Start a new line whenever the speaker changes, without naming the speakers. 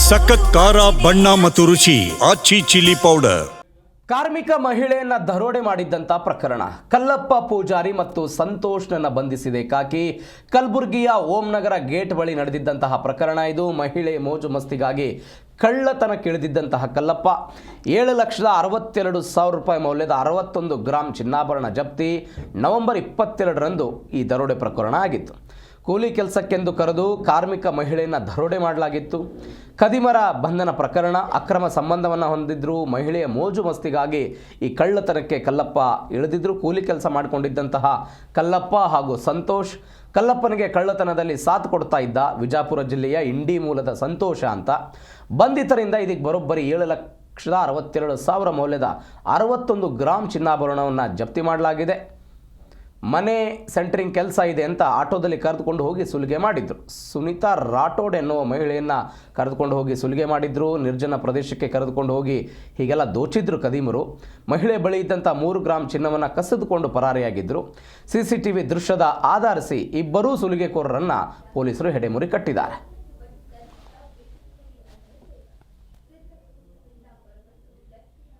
ಸಖತ್ ಖಾರ ಬಣ್ಣ ಮತ್ತು ರುಚಿ ಆಚಿ ಚಿಲ್ಲಿ ಪೌಡರ್.
ಕಾರ್ಮಿಕ ಮಹಿಳೆಯನ್ನ ದರೋಡೆ ಮಾಡಿದ್ದಂಥ ಪ್ರಕರಣ. ಕಲ್ಲಪ್ಪ ಪೂಜಾರಿ ಮತ್ತು ಸಂತೋಷ್ನನ್ನ ಬಂಧಿಸಿದೆ ಕಾಕಿ. ಕಲಬುರಗಿಯ ಓಂನಗರ ಗೇಟ್ ಬಳಿ ನಡೆದಿದ್ದಂತಹ ಪ್ರಕರಣ ಇದು. ಮಹಿಳೆ ಮೋಜು ಮಸ್ತಿಗಾಗಿ ಕಳ್ಳತನಕ್ಕೆ ಇಳಿದಿದ್ದಂತಹ ಕಲ್ಲಪ್ಪ 7,62,000 ರೂಪಾಯಿ ಮೌಲ್ಯದ 61 ಗ್ರಾಂ ಚಿನ್ನಾಭರಣ ಜಪ್ತಿ. ನವೆಂಬರ್ 22ರಂದು ಈ ದರೋಡೆ ಪ್ರಕರಣ ಆಗಿತ್ತು. ಕೂಲಿ ಕೆಲಸಕ್ಕೆಂದು ಕರೆದು ಕಾರ್ಮಿಕ ಮಹಿಳೆಯನ್ನು ದರೋಡೆ ಮಾಡಲಾಗಿತ್ತು. ಖದೀಮರ ಬಂಧನ ಪ್ರಕರಣ. ಅಕ್ರಮ ಸಂಬಂಧವನ್ನು ಹೊಂದಿದ್ರು. ಮಹಿಳೆಯ ಮೋಜು ಮಸ್ತಿಗಾಗಿ ಈ ಕಳ್ಳತನಕ್ಕೆ ಕಲ್ಲಪ್ಪ ಇಳಿದಿದ್ರು. ಕೂಲಿ ಕೆಲಸ ಮಾಡಿಕೊಂಡಿದ್ದಂತಹ ಕಲ್ಲಪ್ಪ ಹಾಗೂ ಸಂತೋಷ್. ಕಲ್ಲಪ್ಪನಿಗೆ ಕಳ್ಳತನದಲ್ಲಿ ಸಾಥ್ ಕೊಡ್ತಾ ಇದ್ದ ವಿಜಾಪುರ ಜಿಲ್ಲೆಯ ಇಂಡಿ ಮೂಲದ ಸಂತೋಷ ಅಂತ. ಬಂಧಿತರಿಂದ ಇದಕ್ಕೆ ಬರೋಬ್ಬರಿ 7,62,000 ಮೌಲ್ಯದ 61 ಗ್ರಾಂ ಚಿನ್ನಾಭರಣವನ್ನು ಜಪ್ತಿ ಮಾಡಲಾಗಿದೆ. ಮನೆ ಸೆಂಟ್ರಿಂಗ್ ಕೆಲಸ ಇದೆ ಅಂತ ಆಟೋದಲ್ಲಿ ಕರೆದುಕೊಂಡು ಹೋಗಿ ಸುಲಿಗೆ ಮಾಡಿದ್ರು. ಸುನೀತಾ ರಾಠೋಡ್ ಎನ್ನುವ ಮಹಿಳೆಯನ್ನು ಕರೆದುಕೊಂಡು ಹೋಗಿ ಸುಲಿಗೆ ಮಾಡಿದ್ರು. ನಿರ್ಜನ ಪ್ರದೇಶಕ್ಕೆ ಕರೆದುಕೊಂಡು ಹೋಗಿ ಹೀಗೆಲ್ಲ ದೋಚಿದ್ರು ಖದೀಮರು. ಮಹಿಳೆ ಬಳಿ ಇದ್ದಂಥ 3 ಗ್ರಾಂ ಚಿನ್ನವನ್ನು ಕಸಿದುಕೊಂಡು ಪರಾರಿಯಾಗಿದ್ದರು. CCTV ದೃಶ್ಯದ ಆಧರಿಸಿ ಇಬ್ಬರೂ ಸುಲಿಗೆಕೋರರನ್ನು ಪೊಲೀಸರು ಹೆಡೆಮುರಿ ಕಟ್ಟಿದ್ದಾರೆ.